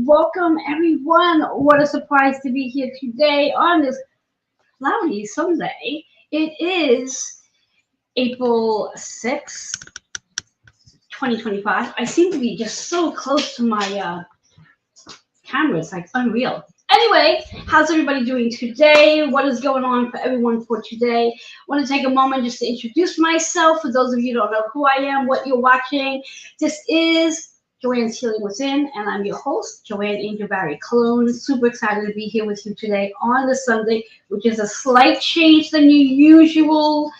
welcome everyone. What a surprise to be here today on this cloudy Sunday. It is April 6th, 2025. I seem to be just so close to my camera. It's like unreal. Anyway, how's everybody doing today? What is going on for everyone for today? I want to take a moment just to introduce myself. For those of you who don't know who I am, what you're watching, this is Joanne's Healing Within, and I'm your host, Joanne Angel Barry Cologne. Super excited to be here with you today on this Sunday, which is a slight change than usual,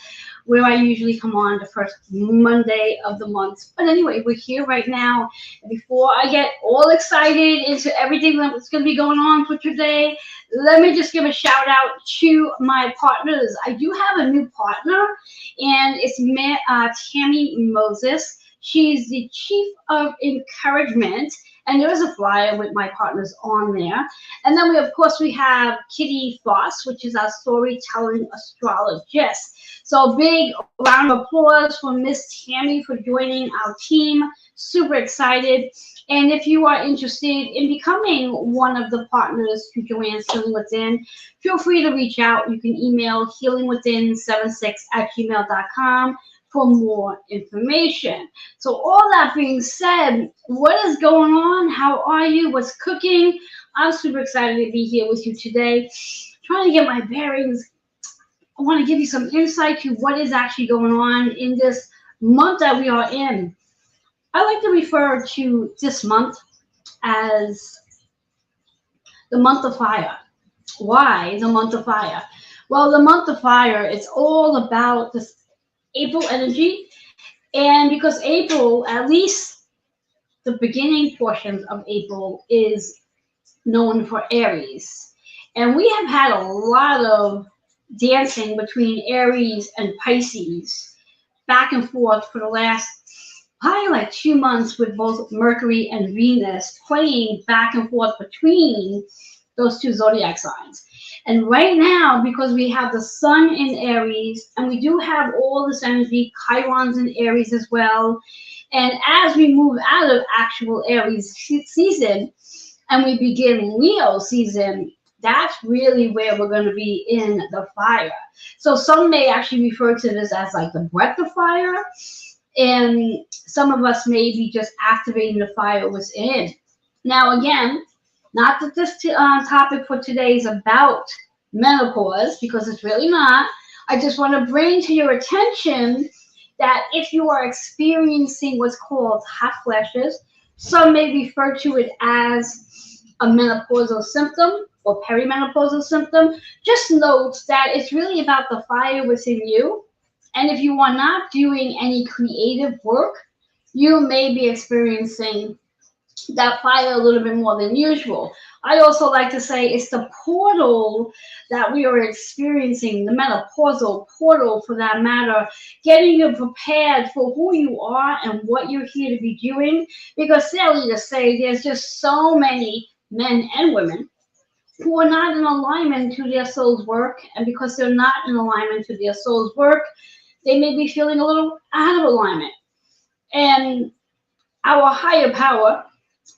where I usually come on the first Monday of the month. But anyway, we're here right now. And before I get all excited into everything that's going to be going on for today, let me just give a shout out to my partners. I do have a new partner, and it's Tammy Moses. She's the Chief of Encouragement, and there is a flyer with my partners on there. And then of course, we have Kitty Foss, which is our storytelling astrologist. So a big round of applause for Miss Tammy for joining our team. Super excited. And if you are interested in becoming one of the partners to Joanne's Healing Within, feel free to reach out. You can email healingwithin76@gmail.com for more information. So all that being said, what is going on? How are you? What's cooking? I'm super excited to be here with you today. Trying to get my bearings. I want to give you some insight to what is actually going on in this month that we are in. I like to refer to this month as the month of fire. Why the month of fire? Well, the month of fire, it's all about this April energy, and because April, at least the beginning portions of April, is known for Aries, and we have had a lot of dancing between Aries and Pisces back and forth for the last probably like 2 months, with both Mercury and Venus playing back and forth between those two zodiac signs. And right now, because we have the sun in Aries, and we do have all this energy, Chiron's in Aries as well. And as we move out of actual Aries season and we begin Leo season, that's really where we're going to be in the fire. So some may actually refer to this as like the breath of fire. And some of us may be just activating the fire within. Now, again, not that this topic for today is about menopause, because it's really not. I just want to bring to your attention that if you are experiencing what's called hot flashes, some may refer to it as a menopausal symptom or perimenopausal symptom. Just note that it's really about the fire within you. And if you are not doing any creative work, you may be experiencing that fire a little bit more than usual. I also like to say it's the portal that we are experiencing, the menopausal portal for that matter, getting you prepared for who you are and what you're here to be doing. Because sadly to say, there's just so many men and women who are not in alignment to their soul's work. And because they're not in alignment to their soul's work, they may be feeling a little out of alignment. And our higher power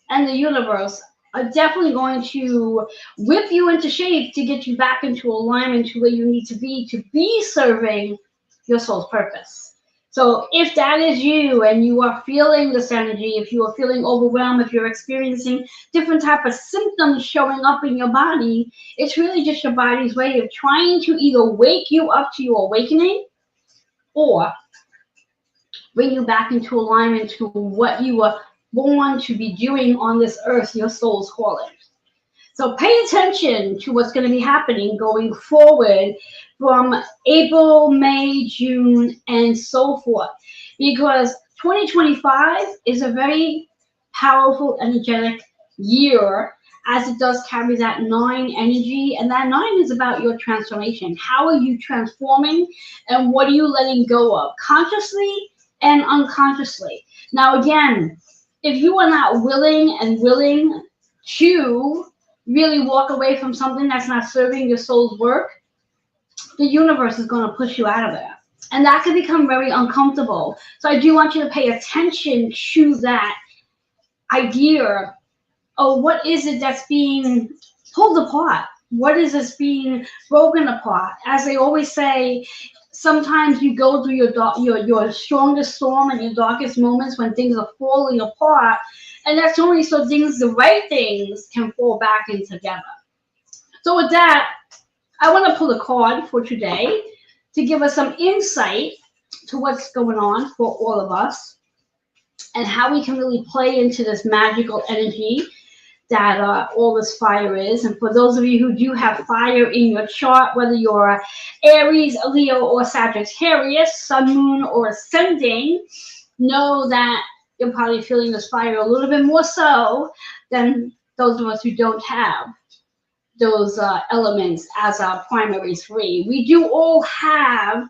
and the universe are definitely going to whip you into shape to get you back into alignment to where you need to be serving your soul's purpose. So if that is you and you are feeling this energy, if you are feeling overwhelmed, if you're experiencing different type of symptoms showing up in your body, it's really just your body's way of trying to either wake you up to your awakening or bring you back into alignment to what you were born to be doing on this earth, your soul's calling. So pay attention to what's going to be happening going forward from April, May, June, and so forth. Because 2025 is a very powerful, energetic year, as it does carry that 9 energy. And that 9 is about your transformation. How are you transforming, and what are you letting go of, consciously and unconsciously? Now, again, if you are not willing to really walk away from something that's not serving your soul's work, the universe is going to push you out of there. And that can become very uncomfortable. So I do want you to pay attention to that idea oh, what is it that's being pulled apart? What is this being broken apart? As they always say, sometimes you go through your strongest storm and your darkest moments when things are falling apart, and that's only so things, the right things, can fall back in together. So with that, I want to pull a card for today to give us some insight to what's going on for all of us and how we can really play into this magical energy that all this fire is. And for those of you who do have fire in your chart, whether you're Aries, Leo, or Sagittarius, Sun, Moon, or Ascending, know that you're probably feeling this fire a little bit more so than those of us who don't have those elements as our primary three. We do all have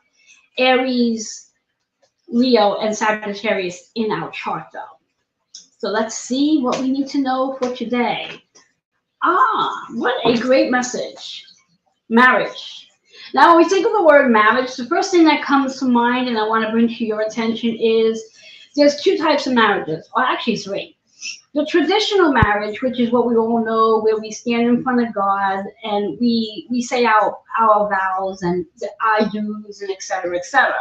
Aries, Leo, and Sagittarius in our chart, though. So let's see what we need to know for today. What a great message. Marriage. Now, when we think of the word marriage, the first thing that comes to mind and I want to bring to your attention is there's two types of marriages, or actually three. The traditional marriage, which is what we all know, where we stand in front of God and we say our vows and the I do's and et cetera, et cetera.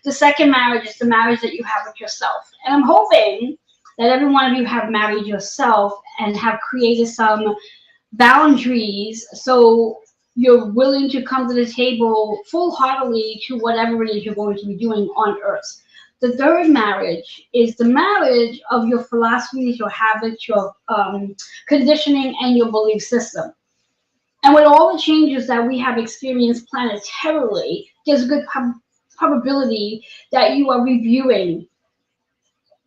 The second marriage is the marriage that you have with yourself. And I'm hoping that every one of you have married yourself and have created some boundaries so you're willing to come to the table full-heartedly to whatever it is you're going to be doing on earth. The third marriage is the marriage of your philosophies, your habits, your conditioning, and your belief system. And with all the changes that we have experienced planetarily, there's a good probability that you are reviewing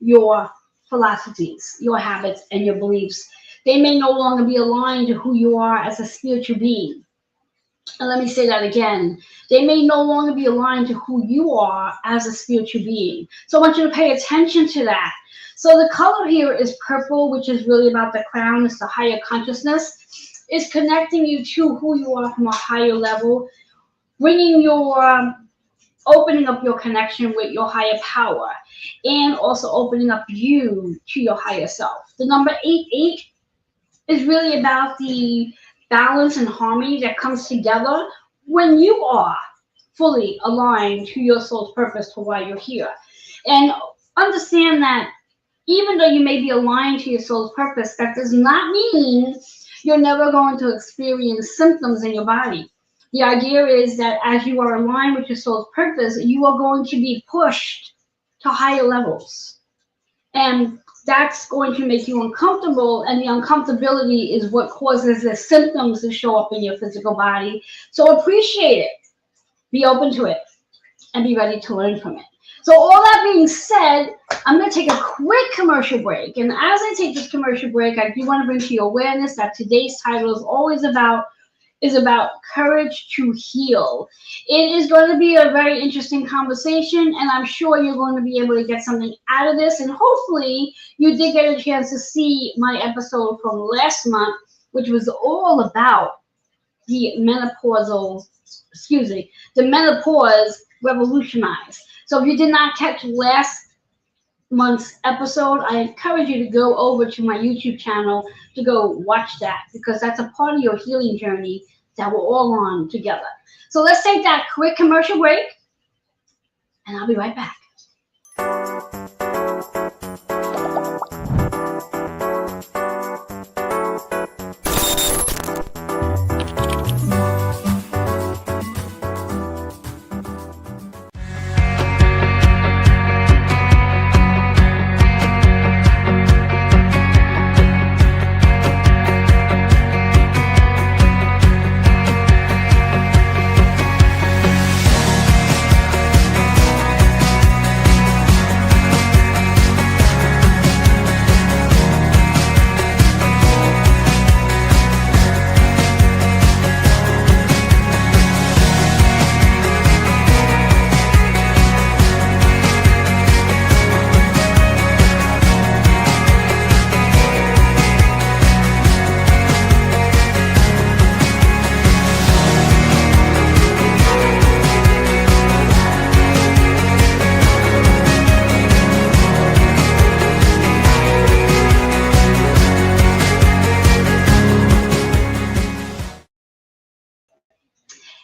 your philosophies, your habits, and your beliefs. They may no longer be aligned to who you are as a spiritual being. And let me say that again. They may no longer be aligned to who you are as a spiritual being. So I want you to pay attention to that. So the color here is purple, which is really about the crown. It's the higher consciousness. It's connecting you to who you are from a higher level, bringing your opening up your connection with your higher power, and also opening up you to your higher self. The number 88 is really about the balance and harmony that comes together when you are fully aligned to your soul's purpose for why you're here. And understand that even though you may be aligned to your soul's purpose, that does not mean you're never going to experience symptoms in your body. The idea is that as you are aligned with your soul's purpose, you are going to be pushed to higher levels. And that's going to make you uncomfortable, and the uncomfortability is what causes the symptoms to show up in your physical body. So appreciate it, be open to it, and be ready to learn from it. So all that being said, I'm going to take a quick commercial break. And as I take this commercial break, I do want to bring to your awareness that today's title is always about courage to heal. It is going to be a very interesting conversation, and I'm sure you're going to be able to get something out of this. And hopefully you did get a chance to see my episode from last month, which was all about the menopause revolutionized. So if you did not catch last month's episode, I encourage you to go over to my YouTube channel to go watch that, because that's a part of your healing journey that we're all on together. So let's take that quick commercial break, and I'll be right back.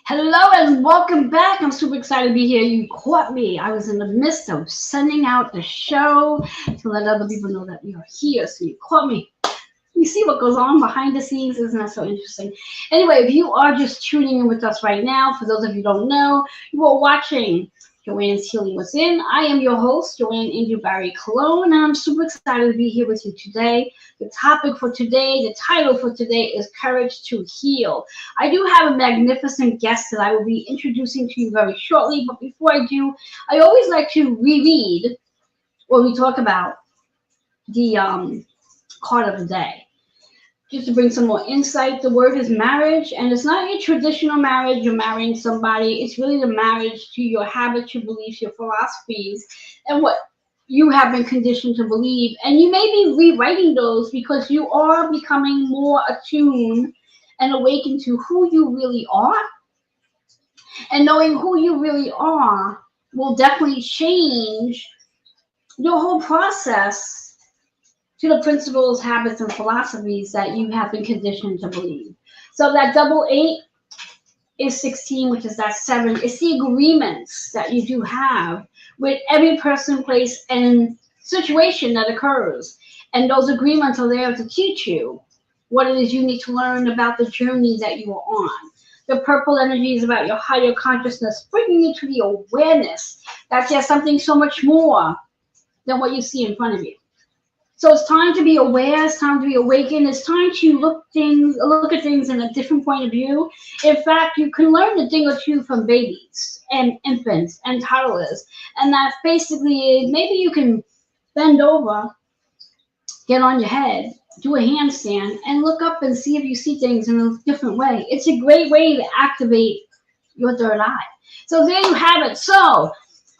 Hello and welcome back. I'm super excited to be here. You caught me. I was in the midst of sending out the show to let other people know that we are here. So you caught me. You see what goes on behind the scenes. Isn't that so interesting? Anyway, if you are just tuning in with us right now, for those of you who don't know, you are watching Joanne's Healing Within. I am your host, Joanne Angel Barry Cologne, and I'm super excited to be here with you today. The topic for today, the title for today is Courage to Heal. I do have a magnificent guest that I will be introducing to you very shortly, but before I do, I always like to reread what we talk about the card of the day just to bring some more insight. The word is marriage, and it's not your traditional marriage. You're marrying somebody. It's really the marriage to your habits, your beliefs, your philosophies, and what you have been conditioned to believe. And you may be rewriting those because you are becoming more attuned and awakened to who you really are. And knowing who you really are will definitely change your whole process to the principles, habits, and philosophies that you have been conditioned to believe. So that double eight is 16, which is that seven. It's the agreements that you do have with every person, place, and situation that occurs. And those agreements are there to teach you what it is you need to learn about the journey that you are on. The purple energy is about your higher consciousness, bringing you to the awareness that there's something so much more than what you see in front of you. So it's time to be aware. It's time to be awakened. It's time to look at things in a different point of view. In fact, you can learn a thing or two from babies and infants and toddlers, and that basically maybe you can bend over, get on your head, do a handstand, and look up and see if you see things in a different way. It's a great way to activate your third eye. So there you have it. So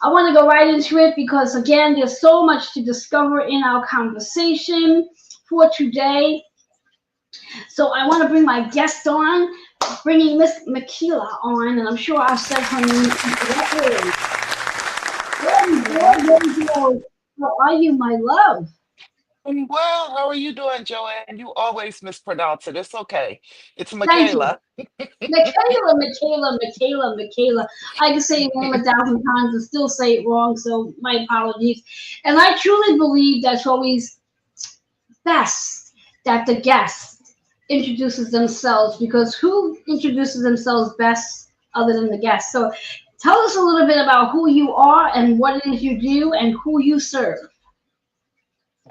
I want to go right into it because, again, there's so much to discover in our conversation for today. So I want to bring my guest on, bringing Miss Michaela on, and I'm sure I've said her name correctly. How are you, my love? I'm well. How are you doing, Joanne? You always mispronounce it. It's okay. It's Thank you. Michaela. Michaela. I can say your name 1,000 times and still say it wrong, so my apologies. And I truly believe that's always best that the guest introduces themselves because who introduces themselves best other than the guest? So tell us a little bit about who you are and what it is you do and who you serve.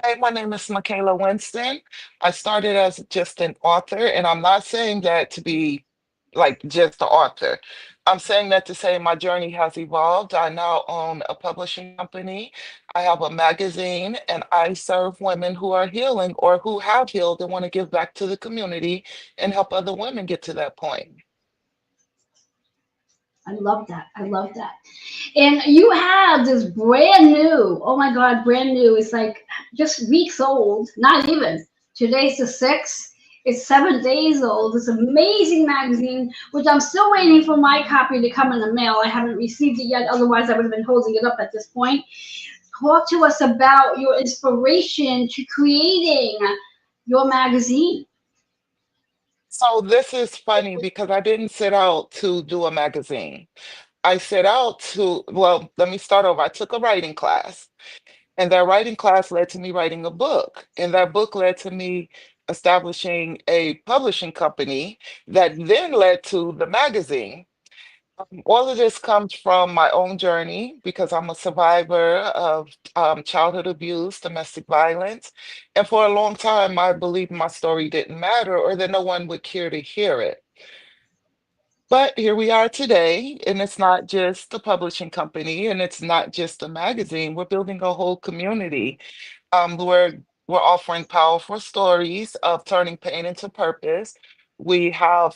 Hey, my name is Michaela Winston. I started as just an author, and I'm not saying that to be like just the author. I'm saying that to say my journey has evolved. I now own a publishing company. I have a magazine, and I serve women who are healing or who have healed and want to give back to the community and help other women get to that point. I love that. I love that. And you have this brand new, oh my God, brand new. It's like just weeks old, not even. Today's the 6th. It's 7 days old. This amazing magazine, which I'm still waiting for my copy to come in the mail. I haven't received it yet. Otherwise, I would have been holding it up at this point. Talk to us about your inspiration to creating your magazine. So this is funny because I didn't set out to do a magazine. I set out to, well, let me start over. I took a writing class, and that writing class led to me writing a book. And that book led to me establishing a publishing company that then led to the magazine. All of this comes from my own journey because I'm a survivor of childhood abuse, domestic violence. And for a long time, I believed my story didn't matter or that no one would care to hear it. But here we are today, and it's not just a publishing company and it's not just a magazine. We're building a whole community. We're offering powerful stories of turning pain into purpose. We have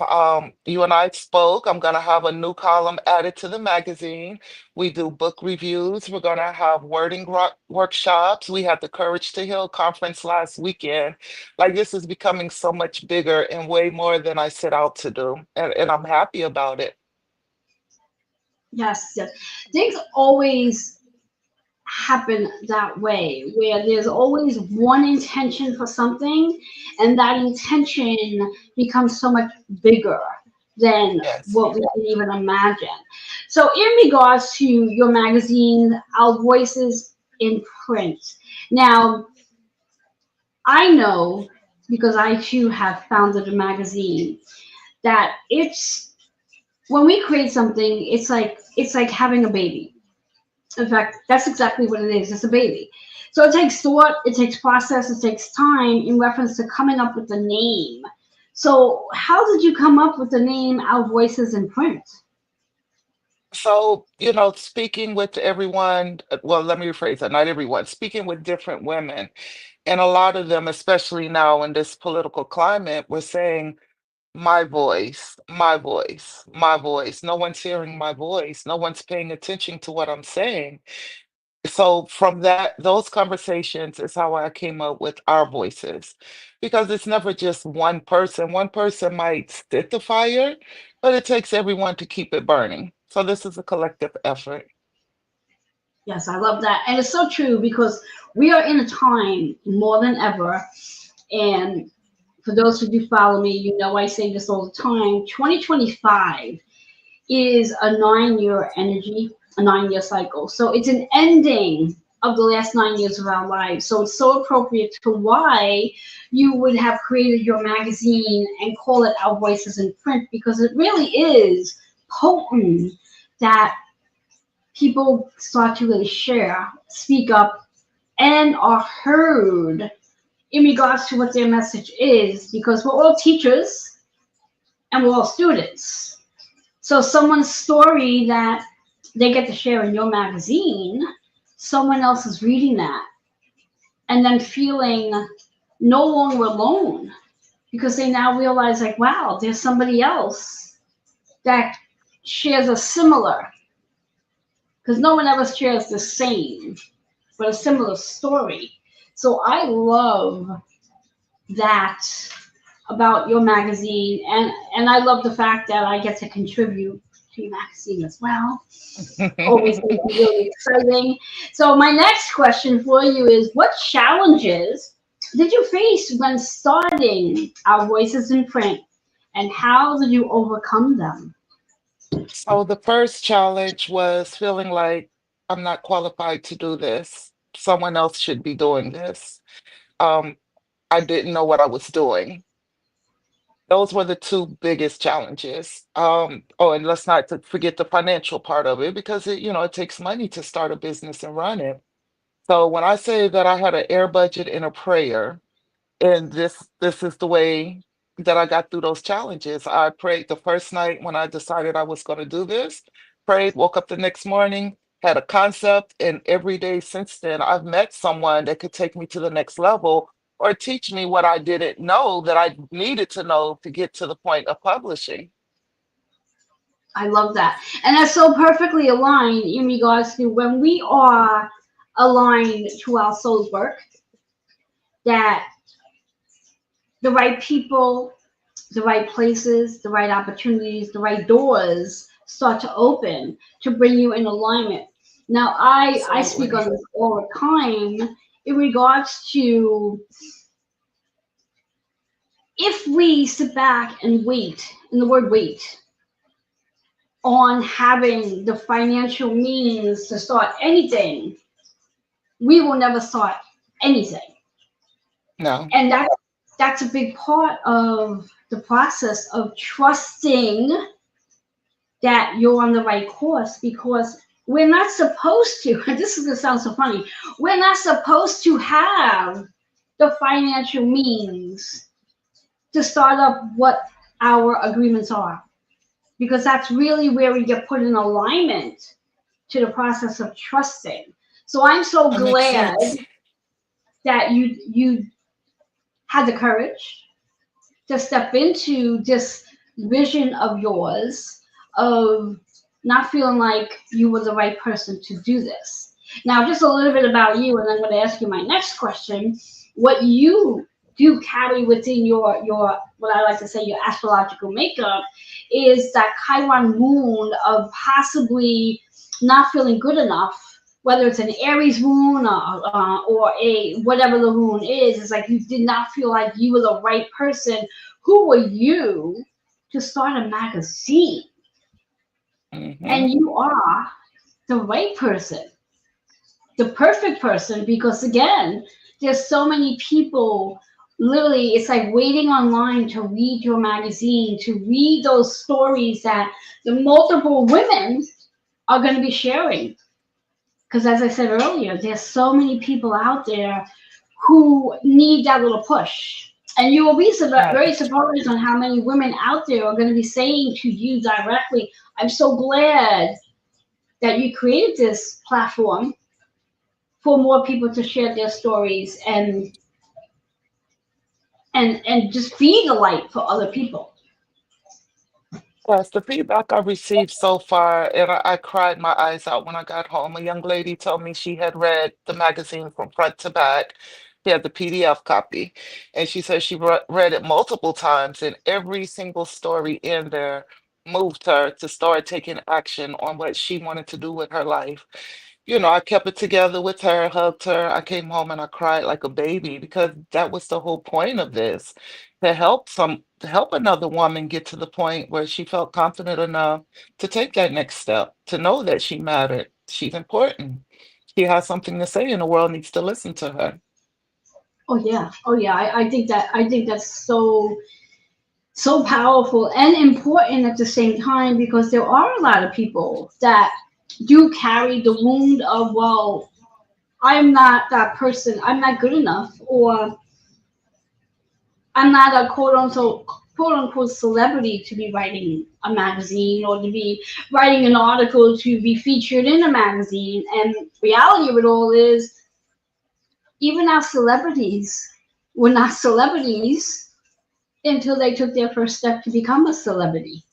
you and I spoke. I'm gonna have a new column added to the magazine. We do book reviews. We're gonna have workshops. We had the Courage to Heal conference last weekend. Like this is becoming so much bigger and way more than I set out to do, and I'm happy about it. Yes, yes. Things always happen that way, where there's always one intention for something, and that intention becomes so much bigger than Yes. what we can even imagine. So, in regards to your magazine, Our Voices in Print, now I know because I too have founded a magazine that it's when we create something, it's like having a baby. In fact, that's exactly what it is. It's a baby. So it takes thought, it takes process, it takes time in reference to coming up with the name. So how did you come up with the name Our Voices in Print? So, speaking with everyone, well, let me rephrase that, not everyone, speaking with different women, and a lot of them, especially now in this political climate, were saying, my voice, my voice, my voice. No one's hearing my voice. No one's paying attention to what I'm saying. So from those conversations is how I came up with our voices, because it's never just one person. One person might stick the fire, but it takes everyone to keep it burning. So this is a collective effort. Yes, I love that. And it's so true because we are in a time more than ever. And for those who do follow me, you know I say this all the time. 2025 is a 9 year energy, a 9 year cycle. So it's an ending of the last 9 years of our lives. So it's so appropriate to why you would have created your magazine and call it Our Voices in Print because it really is potent that people start to really share, speak up, and are heard in regards to what their message is because we're all teachers and we're all students. So someone's story that they get to share in your magazine, someone else is reading that and then feeling no longer alone because they now realize like, wow, there's somebody else that shares a similar, because no one ever shares the same, but a similar story. So I love that about your magazine and I love the fact that I get to contribute to your magazine as well. Always going to be really exciting. So my next question for you is what challenges did you face when starting Our Voices in Print and how did you overcome them? So the first challenge was feeling like I'm not qualified to do this. Someone else should be doing this. Um, I didn't know what I was doing. Those were the two biggest challenges. Oh, and let's not forget the financial part of it because it takes money to start a business and run it. So when I say that I had an air budget and a prayer, and this is the way that I got through those challenges. I prayed the first night when I decided I was going to do this, prayed, woke up the next morning, had a concept, and every day since then, I've met someone that could take me to the next level or teach me what I didn't know that I needed to know to get to the point of publishing. I love that. And that's so perfectly aligned in regards to when we are aligned to our soul's work, that the right people, the right places, the right opportunities, the right doors start to open to bring you in alignment. Now, I speak Absolutely. on this all the time in regards to if we sit back and wait, and the word wait, on having the financial means to start anything, we will never start anything. No. And that's a big part of the process of trusting that you're on the right course because we're not supposed to, this is going to sound so funny, we're not supposed to have the financial means to start up what our agreements are because that's really where we get put in alignment to the process of trusting. So I'm so That makes glad sense. that you had the courage to step into this vision of yours of not feeling like you were the right person to do this. Now, just a little bit about you, and I'm going to ask you my next question. What you do carry within your what I like to say your astrological makeup is that Chiron moon of possibly not feeling good enough, whether it's an Aries moon or a whatever the moon is. It's like you did not feel like you were the right person. Who were you to start a magazine, Hmm. and you are the right person, the perfect person, because again, there's so many people. Literally, it's like waiting online to read your magazine, to read those stories that the multiple women are going to be sharing. Because as I said earlier, there's so many people out there who need that little push. And you will be very Right. surprised on how many women out there are going to be saying to you directly, I'm so glad that you created this platform for more people to share their stories and just be the light for other people. Yes, the feedback I received so far, and I cried my eyes out when I got home. A young lady told me she had read the magazine from front to back. She had the PDF copy, and she said she read it multiple times, and every single story in there moved her to start taking action on what she wanted to do with her life. I kept it together with her, hugged her. I came home and I cried like a baby because that was the whole point of this, to help another woman get to the point where she felt confident enough to take that next step, to know that she mattered, she's important. She has something to say and the world needs to listen to her. Oh yeah. I think that's so powerful and important at the same time, because there are a lot of people that do carry the wound of, well, I'm not that person, I'm not good enough, or I'm not a quote unquote celebrity to be writing a magazine or to be writing an article to be featured in a magazine. And reality of it all is, even our celebrities were not celebrities until they took their first step to become a celebrity.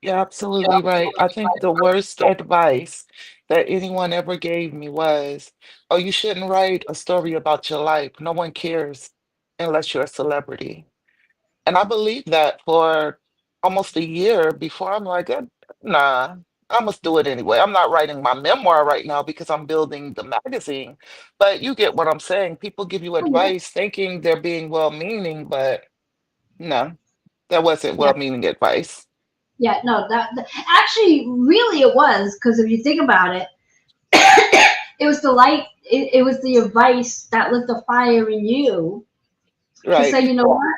You're absolutely right. I think the worst advice that anyone ever gave me was, oh, you shouldn't write a story about your life. No one cares unless you're a celebrity. And I believed that for almost a year before I'm like, nah, I must do it anyway. I'm not writing my memoir right now because I'm building the magazine. But you get what I'm saying. People give you Oh, yeah. advice thinking they're being well-meaning, but no, that wasn't Yeah. well-meaning advice. Yeah, no, actually, really, it was, because if you think about it, it was the light, it was the advice that lit the fire in you to say, Right, you know what,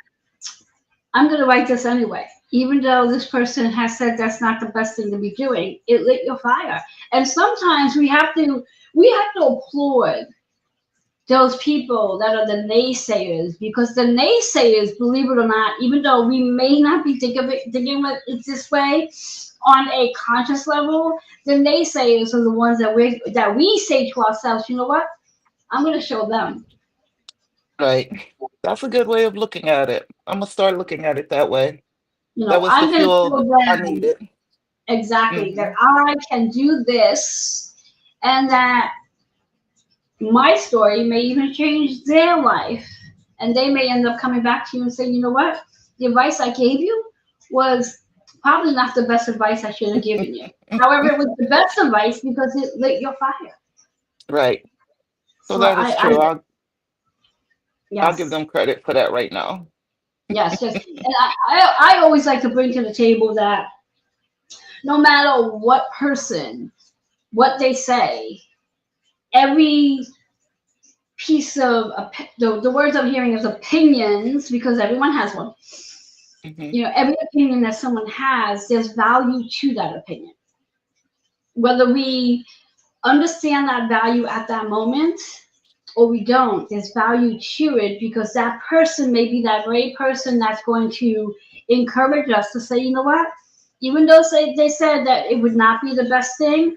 I'm going to write this anyway. Even though this person has said that's not the best thing to be doing, it lit your fire. And sometimes we have to applaud those people that are the naysayers, because the naysayers, believe it or not, even though we may not be thinking of it this way on a conscious level, the naysayers are the ones that we say to ourselves, you know what, I'm going to show them. right. That's a good way of looking at it. I'm gonna start looking at it that way. That was the I'm going to show fuel I them needed. exactly that Hmm. I can do this, and that my story may even change their life. And they may end up coming back to you and saying, you know what? The advice I gave you was probably not the best advice I should have given you. However, it was the best advice because it lit your fire. Right. So So that is I true. I'll give yes, them credit for that right now. yes, yes. And I always like to bring to the table that no matter what person, what they say, every piece of the words I'm hearing is opinions, because everyone has one. Hmm. Every opinion that someone has, there's value to that opinion. Whether we understand that value at that moment or we don't, there's value to it, because that person may be that very person that's going to encourage us to say, you know what, even though they said that it would not be the best thing,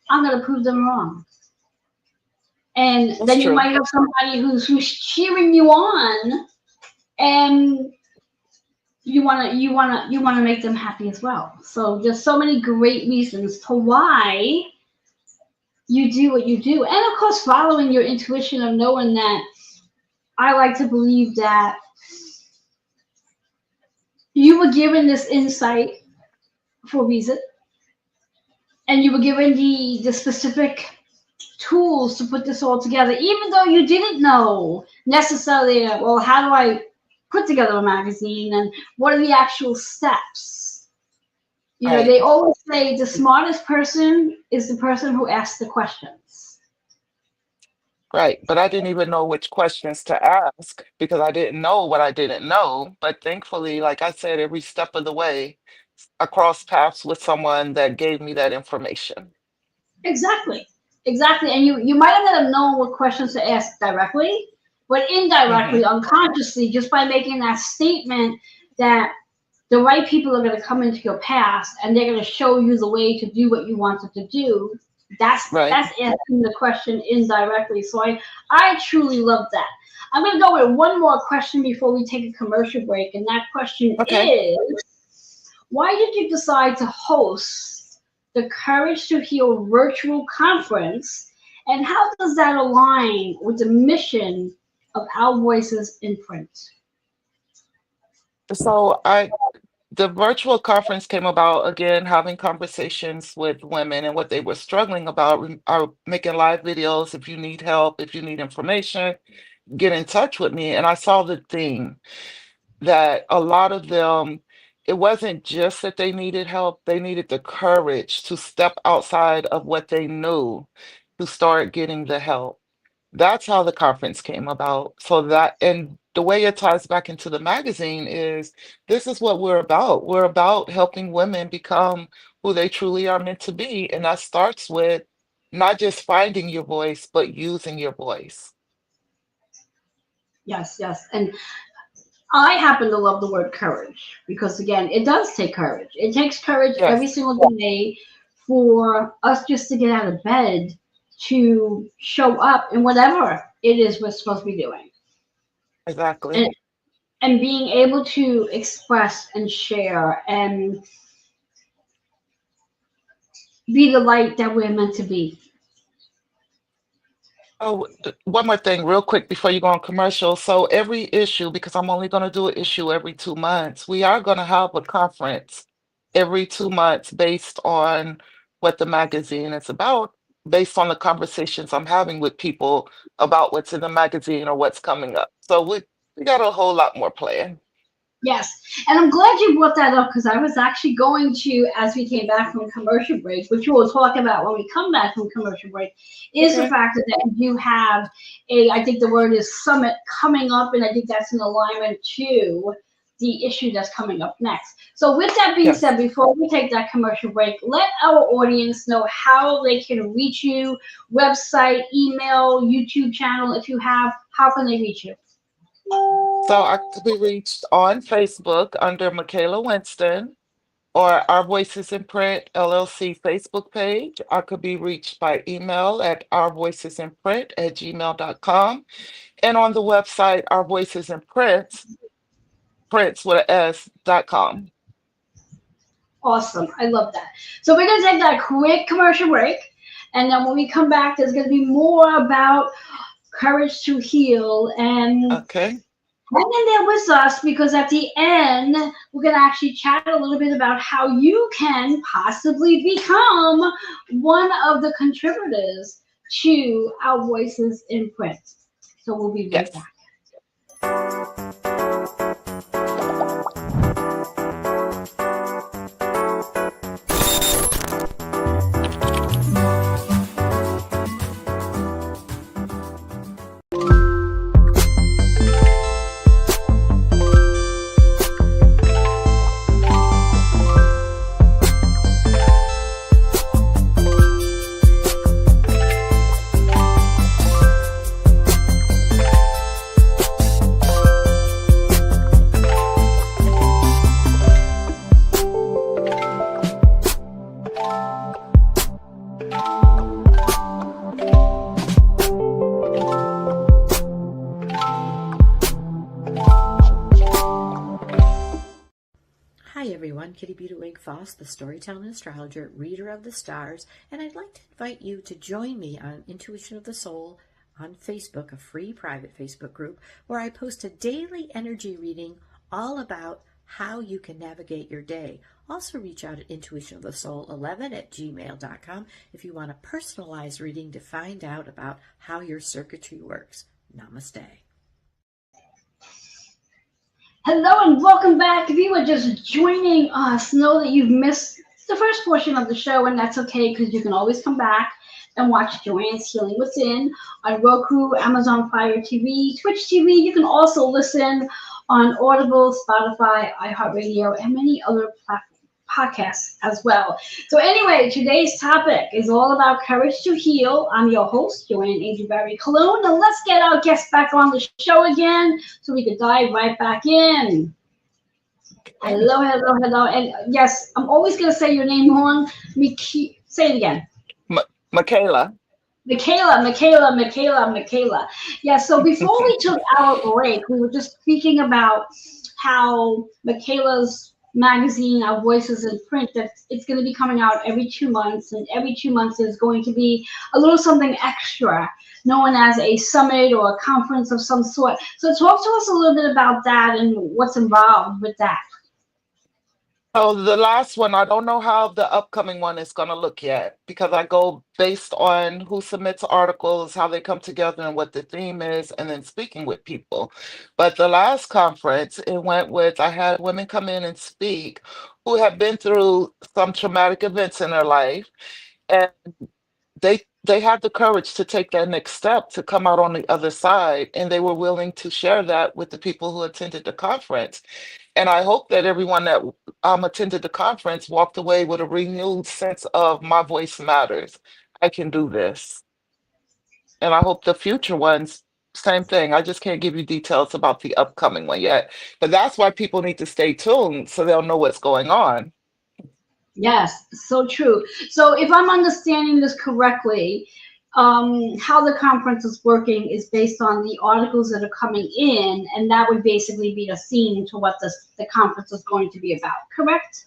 I'm going to prove them wrong. And That's then you true. might have somebody who's cheering you on, and you want to make them happy as well. So there's so many great reasons to why you do what you do, and of course following your intuition of knowing that. I like to believe that you were given this insight for a reason, and you were given the specific tools to put this all together, even though you didn't know necessarily, well, how do I put together a magazine and what are the actual steps. Right. They always say the smartest person is the person who asks the questions. Right. But I didn't even know which questions to ask because I didn't know what I didn't know. But thankfully, like I said, every step of the way, I crossed paths with someone that gave me that information. Exactly. Exactly. And you might have not known what questions to ask directly, but Hmm. indirectly, unconsciously, just by making that statement that the right people are going to come into your past and they're going to show you the way to do what you wanted to do. Right. That's asking the question indirectly. So I truly love that. I'm going to go with one more question before we take a commercial break, and that question Okay. is, why did you decide to host the Courage to Heal virtual conference, and how does that align with the mission of Our Voices in Print? So the virtual conference came about again, having conversations with women and what they were struggling about. Are making live videos. If you need help, if you need information, get in touch with me. And I saw the thing that a lot of them, it wasn't just that they needed help, they needed the courage to step outside of what they knew to start getting the help. That's how the conference came about. So that, and the way it ties back into the magazine is this is what we're about. We're about helping women become who they truly are meant to be. And that starts with not just finding your voice, but using your voice. Yes, yes. And I happen to love the word courage because, again, it does take courage. It takes courage every Yes, single day for us just to get out of bed to show up in whatever it is we're supposed to be doing. exactly. And, and being able to express and share and be the light that we're meant to be. Oh, one more thing, real quick, before you go on commercial. So every issue, because I'm only going to do an issue every 2 months, we are going to have a conference every 2 months based on what the magazine is about, based on the conversations I'm having with people about what's in the magazine or what's coming up. So we got a whole lot more planned. Yes, and I'm glad you brought that up because I was actually going to, as we came back from commercial break, which we will talk about when we come back from commercial break, is the Okay. fact that you have I think the word is summit coming up, and I think that's in alignment to the issue that's coming up next. So, with that being Yes. said, before we take that commercial break, let our audience know how they can reach you: website, email, YouTube channel, if you have. How can they reach you? So I could be reached on Facebook under Michaela Winston, or Our Voices in Print LLC Facebook page. I could be reached by email at ourvoicesinprint@gmail.com. And on the website, Our Voices in Print, prints with a S.com. Awesome. I love that. So we're going to take that quick commercial break. And then when we come back, there's going to be more about courage to heal. And Okay. hang in there with us because at the end, we're going to actually chat a little bit about how you can possibly become one of the contributors to Our Voices in Print. So we'll be right Yes. back. Hi everyone, Kitty Buda Foss, the storytelling astrologer, reader of the stars, and I'd like to invite you to join me on Intuition of the Soul on Facebook, a free private Facebook group where I post a daily energy reading all about how you can navigate your day. Also reach out at intuitionofthesoul11@gmail.com if you want a personalized reading to find out about how your circuitry works. Namaste. Hello and welcome back. If you are just joining us, know that you've missed the first portion of the show, and that's okay because you can always come back and watch Joanne's Healing Within on Roku, Amazon Fire TV, Twitch TV. You can also listen on Audible, Spotify, iHeartRadio, and many other podcasts as well. So anyway, today's topic is all about courage to heal. I'm your host, Joanne Angel Barry Cologne, and let's get our guest back on the show again so we can dive right back in. Okay. Hello, hello, hello. And yes, I'm always going to say your name wrong. Say it again. Michaela. Michaela. Yeah, so before we took our break, we were just speaking about how Michaela's magazine, Our Voices in Print, that it's going to be coming out every 2 months, and every 2 months is going to be a little something extra, known as a summit or a conference of some sort. So talk to us a little bit about that and what's involved with that. So the last one, I don't know how the upcoming one is going to look yet because I go based on who submits articles, how they come together, and what the theme is, and then speaking with people. But the last conference, it went with I had women come in and speak who have been through some traumatic events in their life, and they had the courage to take that next step to come out on the other side, and they were willing to share that with the people who attended the conference. And I hope that everyone that attended the conference walked away with a renewed sense of my voice matters. I can do this. And I hope the future ones, same thing. I just can't give you details about the upcoming one yet. But that's why people need to stay tuned so they'll know what's going on. Yes, so true. So if I'm understanding this correctly, how the conference is working is based on the articles that are coming in, and that would basically be a theme to what the conference is going to be about, correct?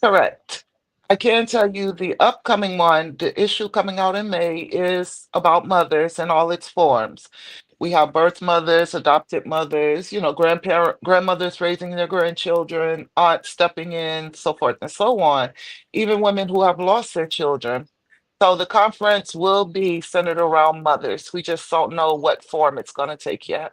Correct. I can tell you the upcoming one, the issue coming out in May is about mothers in all its forms. We have birth mothers, adopted mothers, grandmothers raising their grandchildren, aunts stepping in, so forth and so on, even women who have lost their children. So the conference will be centered around mothers. We just don't know what form it's going to take yet.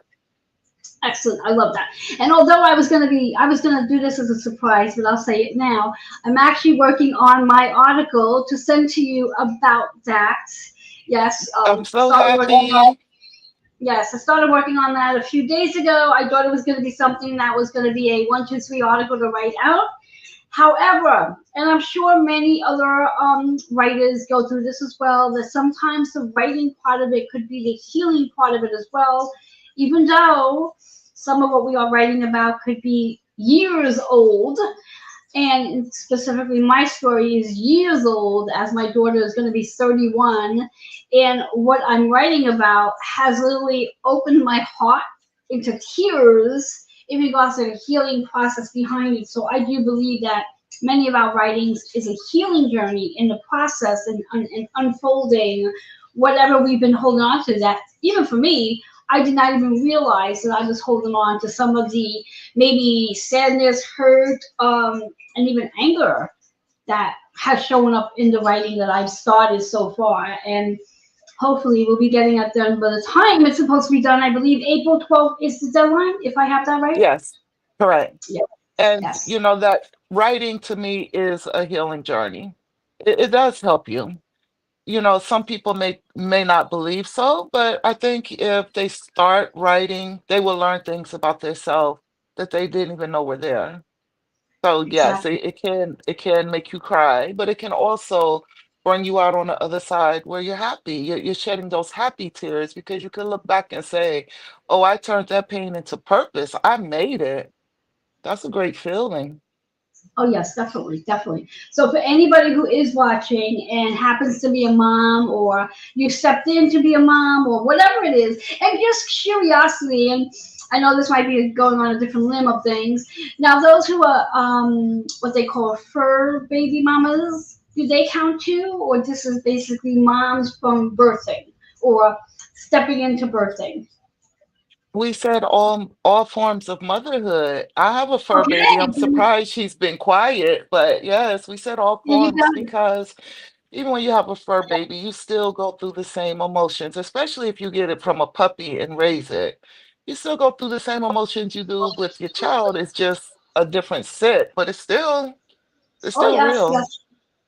Excellent. I love that. And although I was gonna do this as a surprise, but I'll say it now. I'm actually working on my article to send to you about that. Yes, I'm so started working on that. happy. Yes, I started working on that a few days ago. I thought it was going to be something that was going to be a 1, 2, 3 article to write out. However, and I'm sure many other writers go through this as well, that sometimes the writing part of it could be the healing part of it as well, even though some of what we are writing about could be years old. And specifically, my story is years old, as my daughter is going to be 31. And what I'm writing about has literally opened my heart into tears in regards to the healing process behind it. So I do believe that many of our writings is a healing journey in the process and unfolding whatever we've been holding on to. That even for me, I did not even realize that I was holding on to some of the maybe sadness, hurt, and even anger that has shown up in the writing that I've started so far. And hopefully we'll be getting it done by the time it's supposed to be done. I believe April 12th is the deadline, if I have that right. Yes, correct. Yeah. And Yes. that writing to me is a healing journey. It does help you. Some people may not believe so, but I think if they start writing, they will learn things about themselves that they didn't even know were there. So yes, Exactly. it can make you cry, but it can also bring you out on the other side where you're happy. You're shedding those happy tears because you can look back and say, "Oh, I turned that pain into purpose. I made it." That's a great feeling. Oh yes, definitely, definitely. So for anybody who is watching and happens to be a mom, or you stepped in to be a mom, or whatever it is, and just curiosity, and I know this might be going on a different limb of things. Now, those who are what they call fur baby mamas, do they count too, or this is basically moms from birthing or stepping into birthing? We said all forms of motherhood. I have a fur baby. I'm Okay, surprised she's been quiet, but yes, we said all there you forms go. because even when you have a fur baby, you still go through the same emotions, especially if you get it from a puppy and raise it. You still go through the same emotions you do with your child. It's just a different set, but it's Oh still yes, real. yes.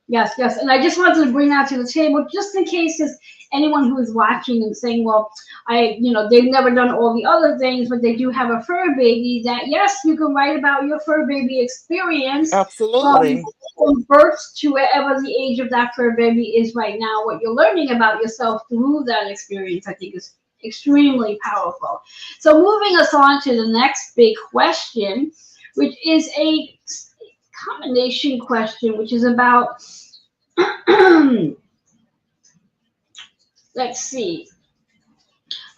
Yes, yes. And I just wanted to bring that to the table just in case there's anyone who is watching and saying, well, they've never done all the other things, but they do have a fur baby, that yes, you can write about your fur baby experience from, Absolutely. from birth to wherever the age of that fur baby is right now. What you're learning about yourself through that experience, I think, is extremely powerful. So moving us on to the next big question, which is a combination question, which is about let's see.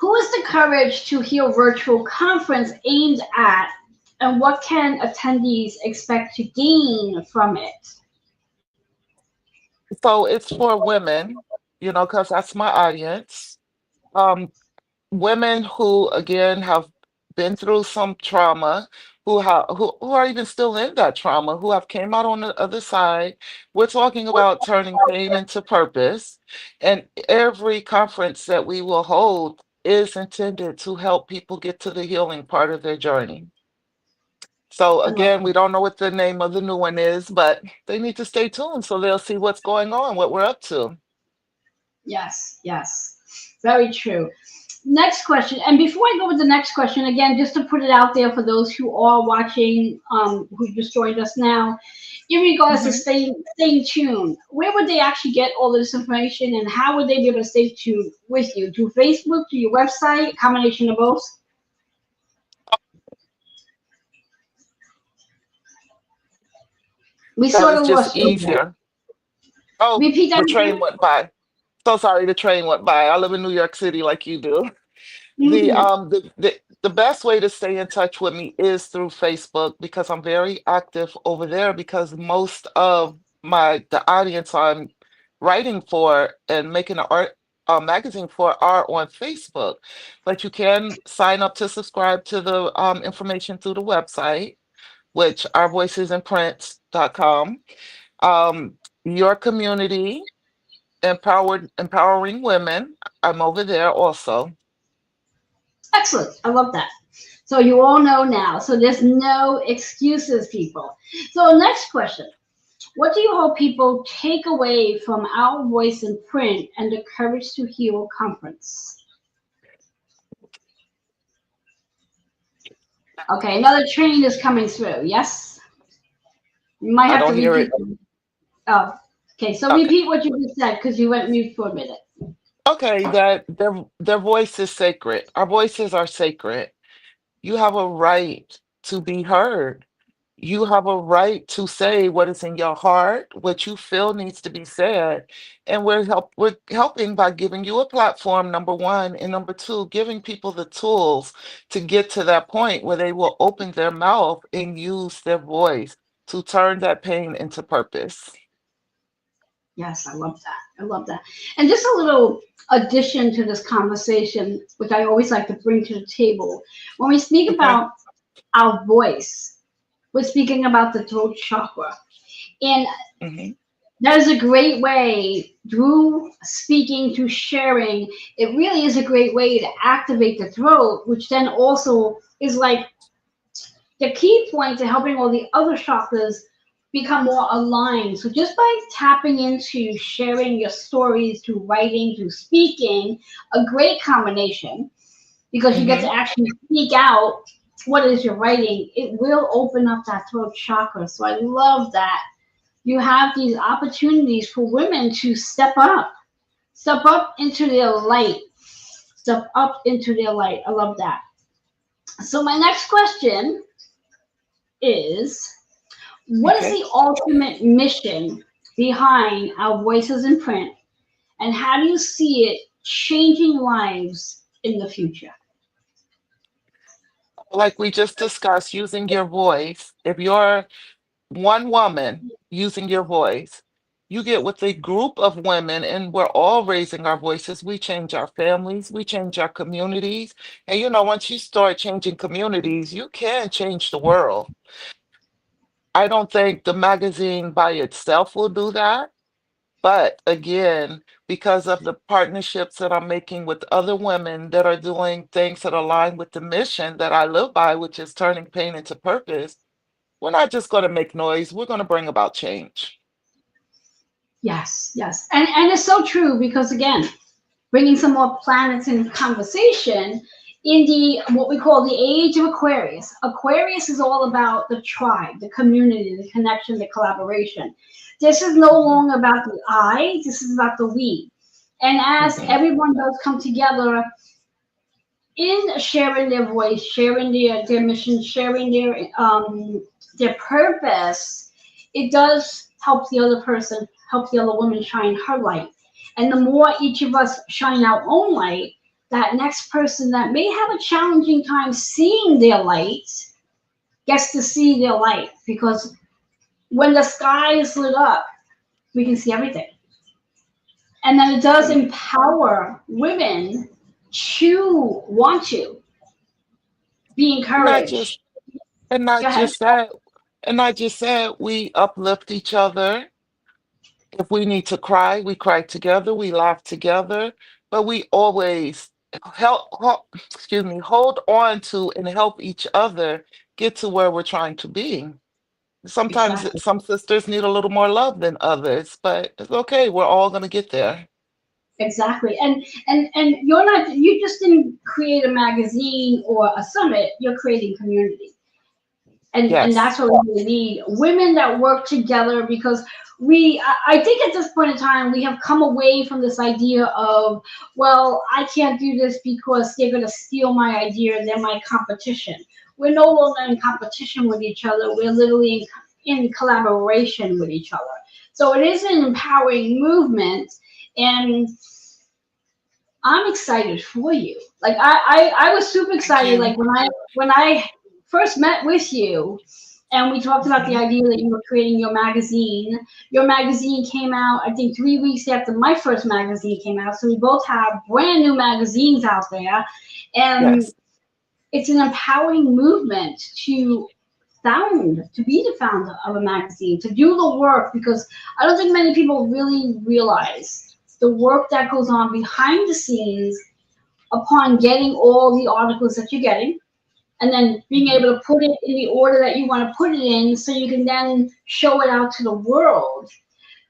Who is the courage to heal virtual conference aimed at, and what can attendees expect to gain from it? So it's for women, because that's my audience. Um, Women who again have been through some trauma, who are even still in that trauma, who have came out on the other side. We're talking about turning pain into purpose, and every conference that we will hold is intended to help people get to the healing part of their journey. So I love again, that. we don't know what the name of the new one is, but they need to stay tuned so they'll see what's going on, what we're up to. Yes, yes. Very true. Next question. And before I go with the next question, again, just to put it out there for those who are watching, who just joined us now, in regards to Mhm. staying tuned, where would they actually get all of this information, and how would they be able to stay tuned with you? Through Facebook, through your website, combination of both? We Because sort it's of just lost you there. easier. Oh, Repeat that the train again. went by. So sorry, the train went by. I live in New York City like you do. Hmm. The best way to stay in touch with me is through Facebook because I'm very active over there because most of the audience I'm writing for and making an art magazine for are on Facebook. But you can sign up to subscribe to the information through the website, which ourvoicesinprint.com. Um, your community, empowering women. I'm over there also. Excellent. I love that. So you all know now. So there's no excuses, people. So next question. What do you hope people take away from Our Voice in Print and the Courage to Heal conference? Okay, another train is coming through. Yes? You might I have to don't hear repeat. it. Oh, okay. So Okay. repeat what you just said because you went mute for a minute. Okay, that their voice is sacred. Our voices are sacred. You have a right to be heard. You have a right to say what is in your heart, what you feel needs to be said. And we're helping by giving you a platform, number one, and number two, giving people the tools to get to that point where they will open their mouth and use their voice to turn that pain into purpose. Yes, I love that. I love that. And just a little addition to this conversation, which I always like to bring to the table. When we speak Okay. about our voice, we're speaking about the throat chakra. And Hmm. that is a great way, through speaking, through sharing, it really is a great way to activate the throat, which then also is like the key point to helping all the other chakras become more aligned. So just by tapping into sharing your stories through writing, through speaking, a great combination because you get to Hmm. actually speak out what is your writing, it will open up that throat chakra. So I love that you have these opportunities for women to step up into their light, step up into their light. I love that. So my next question is, what is Okay. the ultimate mission behind Our Voices in Print, and how do you see it changing lives in the future? Like we just discussed, using your voice. If you're one woman using your voice, you get with a group of women, and we're all raising our voices. We change our families, we change our communities. And once you start changing communities, you can change the world. I don't think the magazine by itself will do that, But again, because of the partnerships that I'm making with other women that are doing things that align with the mission that I live by, which is turning pain into purpose, we're not just going to make noise, we're going to bring about change. Yes, yes. And it's so true because again, bringing some more planets in conversation in the what we call the age of Aquarius. Aquarius is all about the tribe, the community, the connection, the collaboration. This is no Hmm. longer about the I, this is about the we. And as Hmm. everyone does come together in sharing their voice, sharing their mission, sharing their purpose, it does help the other person, help the other woman shine her light. And the more each of us shine our own light, that next person that may have a challenging time seeing their light gets to see their light. Because when the sky is lit up, we can see everything. And then it does And empower women to want to be not just encouraged. and Go not ahead. just that, and not just that, we uplift each other. If we need to cry, we cry together, we laugh together, but we always excuse me, hold on to and help each other get to where we're trying to be. Sometimes Exactly. some sisters need a little more love than others, but it's okay. We're all going to get there. Exactly. And you're not, you just didn't create a magazine or a summit, you're creating community. And Yes. that's what we really need. Women that work together because I think at this point in time we have come away from this idea of, well, I can't do this because they're gonna steal my idea and they're my competition. We're no longer in competition with each other. We're literally in collaboration with each other. So it is an empowering movement, and I'm excited for you. Like I was super Thank excited. you. Like when I first met with you, and we talked about the Hmm. idea that you were creating your magazine. Your magazine came out, I think, 3 weeks after my first magazine came out. So we both have brand new magazines out there, and Yes. it's an empowering movement to be the founder of a magazine, to do the work, because I don't think many people really realize the work that goes on behind the scenes upon getting all the articles that you're getting, and then being Hmm. able to put it in the order that you want to put it in so you can then show it out to the world,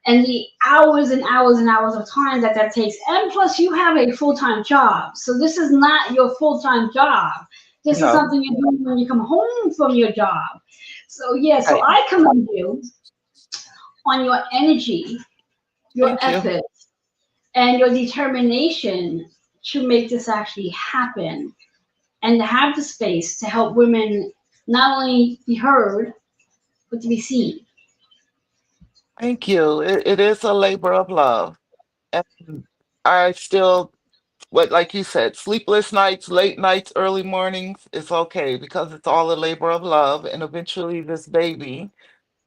and the hours and hours and hours of time that that takes. And plus, you have a full-time job. So this is not your full-time job. This is No. something you're doing when you come home from your job. So, yeah, so Right. I commend you on your energy, your Thank you. effort, and your determination to make this actually happen, and to have the space to help women not only be heard, but to be seen. Thank you. It is a labor of love. And I still, what, like you said, sleepless nights, late nights, early mornings, it's okay because it's all a labor of love. And eventually, this baby,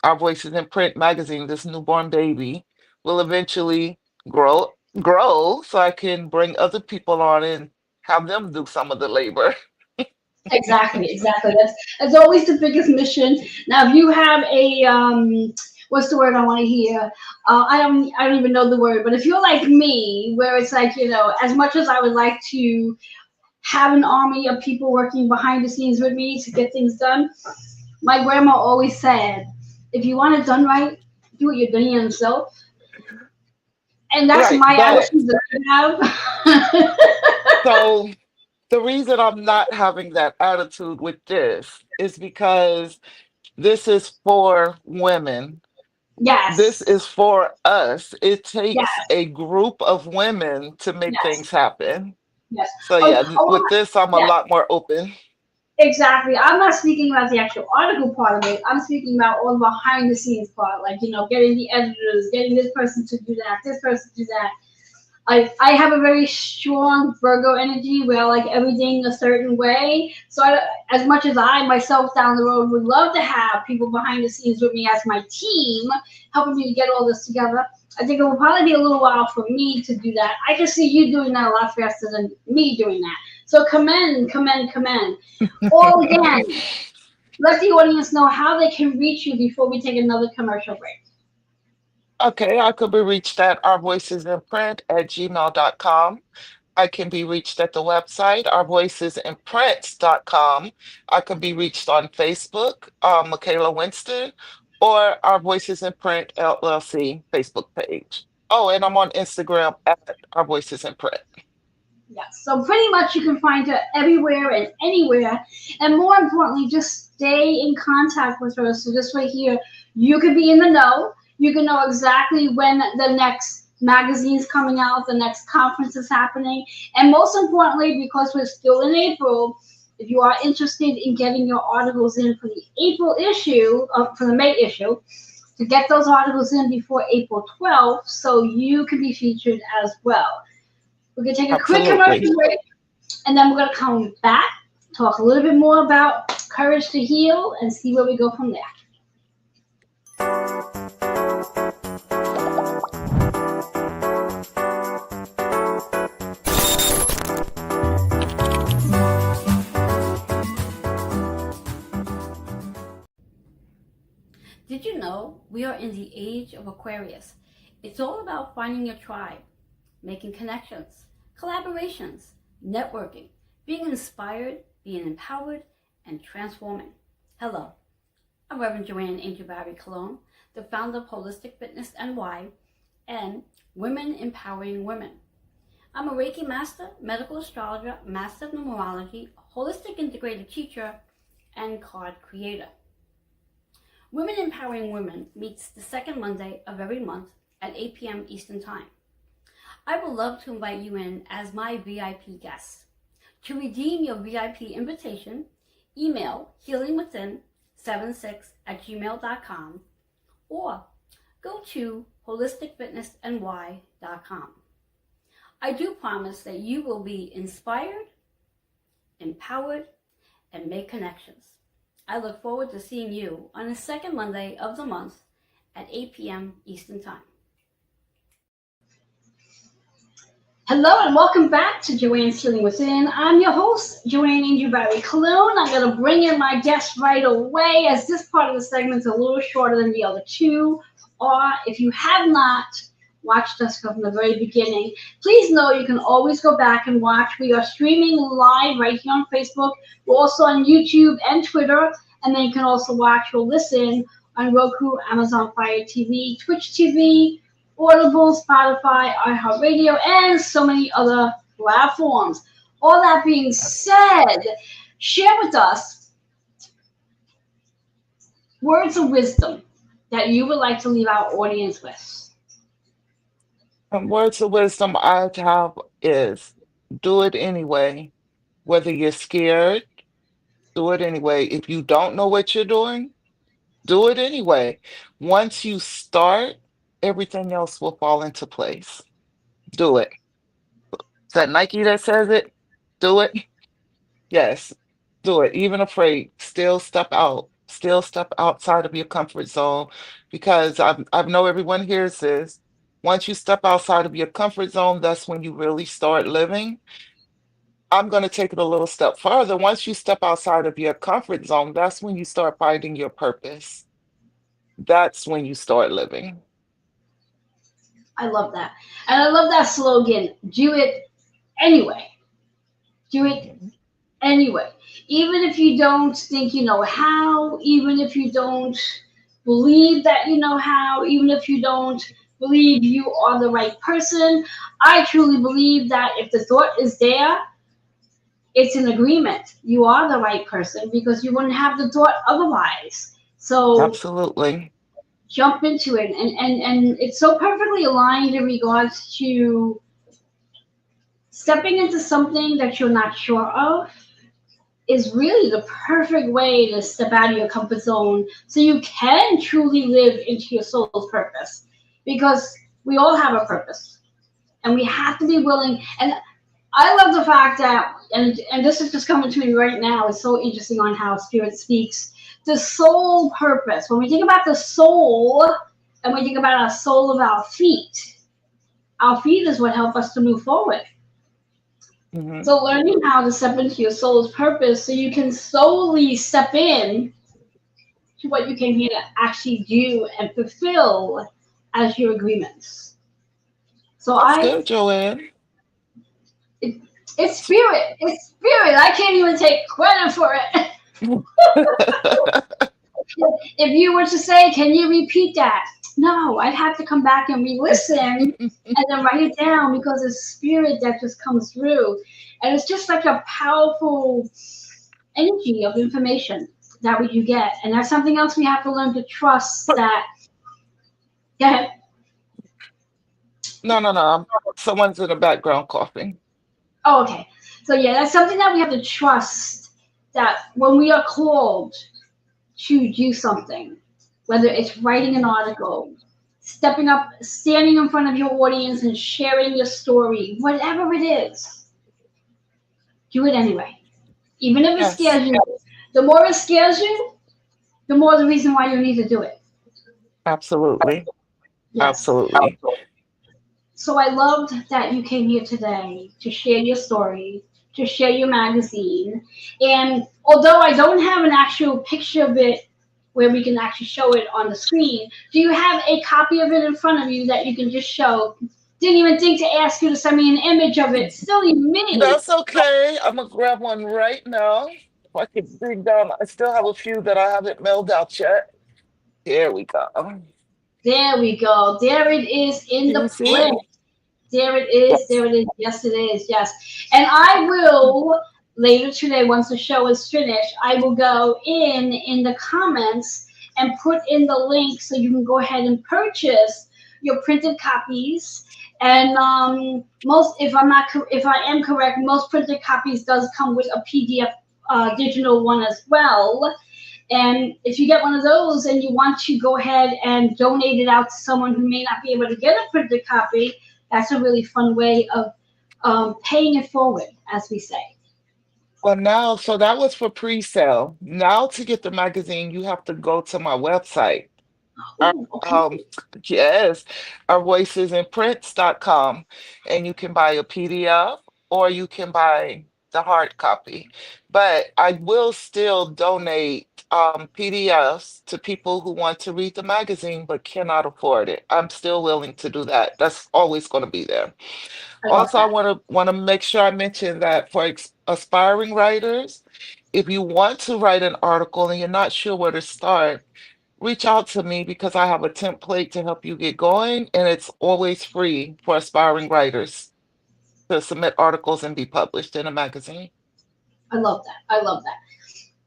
Our Voices in Print magazine, this newborn baby, will eventually grow so I can bring other people on and have them do some of the labor. Exactly, exactly. That's always the biggest mission. Now, if you have a what's the word I want to hear? I don't even know the word, but if you're like me, where it's like, as much as I would like to have an army of people working behind the scenes with me to get things done, my grandma always said, if you want it done right, do it your damn yourself. And that's Right. my But attitude that I have. so the reason I'm not having that attitude with this is because this is for women. This Yes, is for us. It takes yes, a group of women to make yes, things happen. yes. So Oh, yeah, oh, with this, I'm a yeah. lot more open. Exactly. I'm not speaking about the actual article part of it. I'm speaking about all the behind the scenes part, like, getting the editors, getting this person to do that, this person to do that. I have a very strong Virgo energy where I like everything a certain way. So as much as I myself down the road would love to have people behind the scenes with me as my team, helping me to get all this together, I think it will probably be a little while for me to do that. I can see you doing that a lot faster than me doing that. So commend, commend, commend. All again, let the audience know how they can reach you before we take another commercial break. Okay, I could be reached at ourvoicesinprint@gmail.com. I can be reached at the website, ourvoicesinprint.com. I can be reached on Facebook, Michaela Winston, or Our Voices in Print LLC Facebook page. Oh, and I'm on Instagram at Our Voices in Print. Yes. So pretty much you can find her everywhere and anywhere. And more importantly, just stay in contact with her. So this way here, you can be in the know. You can know exactly when the next magazine is coming out, the next conference is happening. And most importantly, because we're still in April, if you are interested in getting your articles in for the April issue, for the May issue, to get those articles in before April 12th so you can be featured as well. We're going to take a quick Absolutely. commercial break, and then we're going to come back, talk a little bit more about Courage to Heal, and see where we go from there. Did you know we are in the age of Aquarius? It's all about finding your tribe, making connections, collaborations, networking, being inspired, being empowered, and transforming. Hello, I'm Reverend Joanne Angel Barry Cologne, the founder of Holistic Fitness NY and Women Empowering Women. I'm a Reiki master, medical astrologer, master of numerology, holistic integrated teacher, and card creator. Women Empowering Women meets the second Monday of every month at 8 p.m. Eastern Time. I would love to invite you in as my VIP guest. To redeem your VIP invitation, email healingwithin76@gmail.com or go to holisticfitnessny.com. I do promise that you will be inspired, empowered, and make connections. I look forward to seeing you on the second Monday of the month at 8 p.m. Eastern Time. Hello and welcome back to Joanne's Healing Within. I'm your host, Joanne Angel Barry Cologne. I'm going to bring in my guest right away as this part of the segment is a little shorter than the other two. Or if you have not watched us from the very beginning, please know you can always go back and watch. We are streaming live right here on Facebook. We're also on YouTube and Twitter. And then you can also watch or listen on Roku, Amazon Fire TV, Twitch TV, Audible, Spotify, iHeartRadio, and so many other platforms. All that being said, share with us words of wisdom that you would like to leave our audience with. Words of wisdom I have is do it anyway. Whether you're scared, do it anyway. If you don't know what you're doing, do it anyway. Once you start, everything else will fall into place. Do it. Is that Nike that says it? Do it. Yes, do it. Even afraid, still step out. Still step outside of your comfort zone because I know everyone hears this. Once you step outside of your comfort zone, that's when you really start living. I'm going to take it a little step further. Once you step outside of your comfort zone, that's when you start finding your purpose. That's when you start living. I love that. And I love that slogan, do it anyway. Do it Mhm. anyway. Even if you don't think you know how, even if you don't believe that you know how, even if you don't believe you are the right person, I truly believe that if the thought is there, it's an agreement. You are the right person because you wouldn't have the thought otherwise. So Absolutely. jump into it. And it's so perfectly aligned in regards to stepping into something that you're not sure of is really the perfect way to step out of your comfort zone so you can truly live into your soul's purpose. Because we all have a purpose and we have to be willing. And I love the fact that, and this is just coming to me right now, it's so interesting on how Spirit speaks. The soul purpose. When we think about the soul and we think about our soul of our feet is what help us to move forward. Hmm. So learning how to step into your soul's purpose so you can solely step in to what you came here to actually do and fulfill as your agreements. So That's good, Joanne. it, it's spirit. It's spirit. I can't even take credit for it. If you were to say, can you repeat that? No, I'd have to come back and re-listen and then write it down because it's spirit that just comes through. And it's just like a powerful energy of information that you get. And that's something else we have to learn to trust that. Yeah. No, no, no. Someone's in the background coughing. Oh, okay. So yeah, that's something that we have to trust that when we are called to do something, whether it's writing an article, stepping up, standing in front of your audience and sharing your story, whatever it is, do it anyway. Even if it Yes, scares you, the more it scares you, the more the reason why you need to do it. absolutely. Yes. Absolutely. So I loved that you came here today to share your story, to share your magazine. And although I don't have an actual picture of it where we can actually show it on the screen, do you have a copy of it in front of you that you can just show? Didn't even think to ask you to send me an image of it. Silly me. That's okay. I'm gonna grab one right now. If I can dig down, I still have a few that I haven't mailed out yet. Here we go. There we go. There it is in Can you the see it? print. There it is. Yes. There it is. Yes, it is. Yes. And I will later today, once the show is finished, I will go in the comments and put in the link so you can go ahead and purchase your printed copies. And most, if I am correct, most printed copies does come with a PDF digital one as well. And if you get one of those and you want to go ahead and donate it out to someone who may not be able to get a printed copy, that's a really fun way of paying it forward, as we say. Well, now, so that was for pre-sale. Now to get the magazine, you have to go to my website. Our, Oh, okay. yes, our voicesinprints.com, and you can buy a PDF or you can buy the hard copy. But I will still donate PDFs to people who want to read the magazine but cannot afford it. I'm still willing to do that. That's always going to be there. I love Also, I that. want to make sure I mention that for aspiring writers, if you want to write an article and you're not sure where to start, reach out to me because I have a template to help you get going, and it's always free for aspiring writers to submit articles and be published in a magazine. I love that. I love that.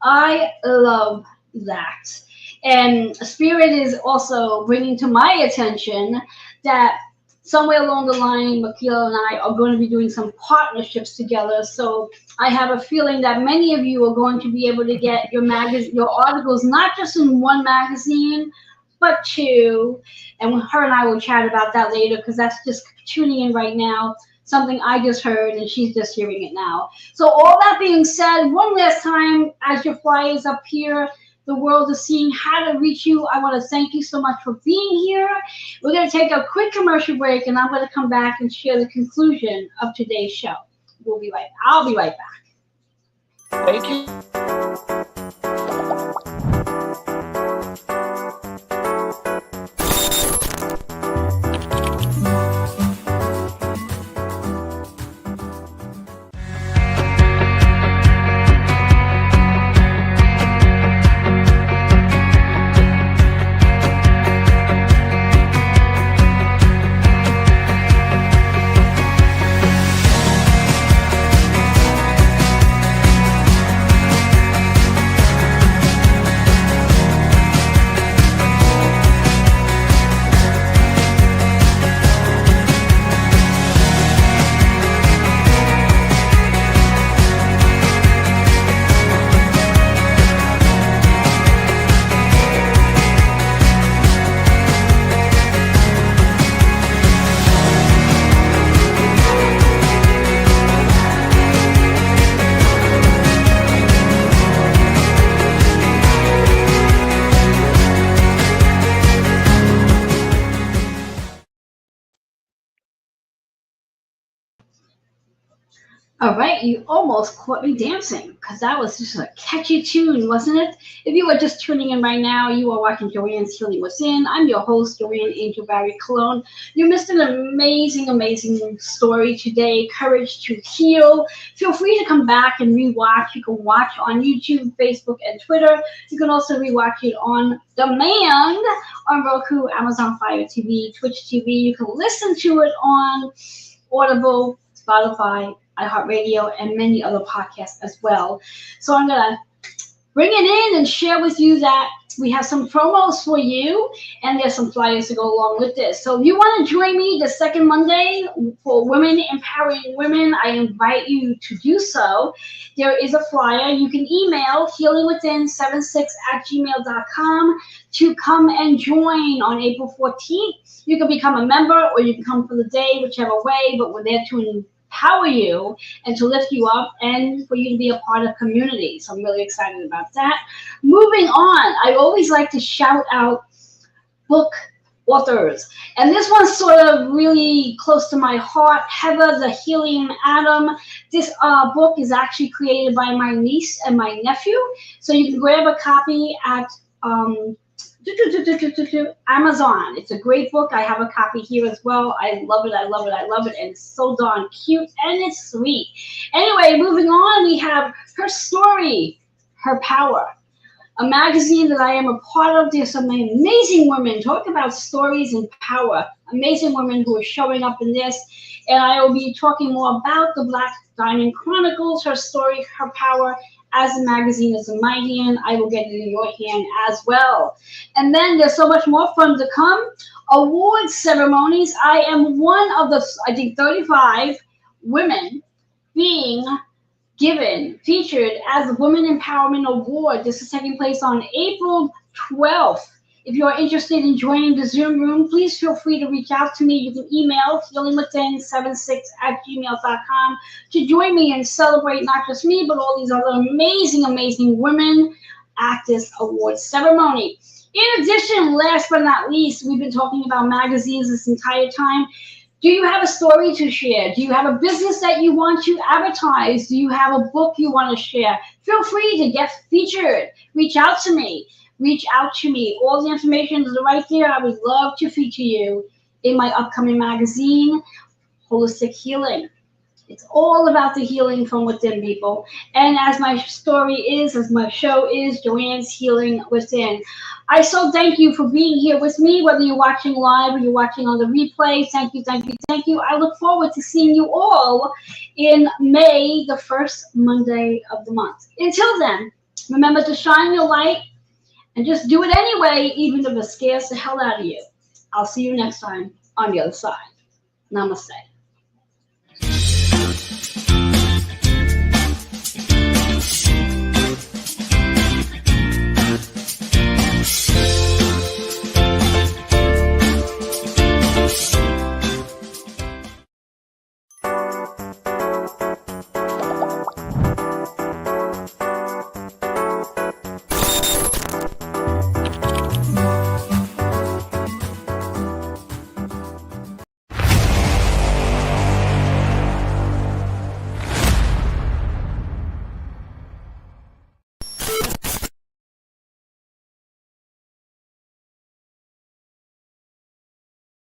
I love that. And Spirit is also bringing to my attention that somewhere along the line, Makila and I are going to be doing some partnerships together. So I have a feeling that many of you are going to be able to get your articles, not just in one magazine, but two. And her and I will chat about that later because that's just tuning in right now. Something I just heard and she's just hearing it now. So all that being said, one last time, as your flyers up here, the world is seeing how to reach you. I want to thank you so much for being here. We're going to take a quick commercial break, and I'm going to come back and share the conclusion of today's show. I'll be right back. Thank you. All right, you almost caught me dancing because that was just a catchy tune, wasn't it? If you are just tuning in right now, you are watching Joanne's Healing Within. I'm your host, Joanne Angel Barry Cologne. You missed an amazing, amazing story today, Courage to Heal. Feel free to come back and rewatch. You can watch on YouTube, Facebook, and Twitter. You can also rewatch it on demand on Roku, Amazon Fire TV, Twitch TV. You can listen to it on Audible, Spotify, iHeartRadio, and many other podcasts as well. So I'm going to bring it in and share with you that we have some promos for you, and there's some flyers to go along with this. So if you want to join me the second Monday for Women Empowering Women, I invite you to do so. There is a flyer. You can email healingwithin76@gmail.com to come and join on April 14th. You can become a member or you can come for the day, whichever way, but we're there to empower you and to lift you up and for you to be a part of community. So I'm really excited about that. Moving on, I always like to shout out book authors. And this one's sort of really close to my heart. Heather the Healing Atom. This book is actually created by my niece and my nephew. So you can grab a copy at Amazon. It's a great book. I have a copy here as well. I love it. I love it. I love it. And it's so darn cute and it's sweet. Anyway, moving on, we have Her Story, Her Power, a magazine that I am a part of. There's some amazing women. Talk about stories and power. Amazing women who are showing up in this. And I will be talking more about the Black Diamond Chronicles, Her Story, Her Power, as the magazine is in my hand. I will get it in your hand as well. And then there's so much more fun to come. Award ceremonies. I am one of the, I think, 35 women being featured as the Women Empowerment Award. This is taking place on April 12th. If you are interested in joining the Zoom room, please feel free to reach out to me. You can email healingwithin76@gmail.com to join me and celebrate not just me, but all these other amazing, amazing women at this award ceremony. In addition, last but not least, we've been talking about magazines this entire time. Do you have a story to share? Do you have a business that you want to advertise? Do you have a book you want to share? Feel free to get featured. Reach out to me. Reach out to me. All the information is right there. I would love to feature you in my upcoming magazine, Holistic Healing. It's all about the healing from within, people. And as my story is, as my show is, Joanne's Healing Within. I so thank you for being here with me, whether you're watching live or you're watching on the replay. Thank you, thank you, thank you. I look forward to seeing you all in May, the first Monday of the month. Until then, remember to shine your light and just do it anyway, even if it scares the hell out of you. I'll see you next time on the other side. Namaste.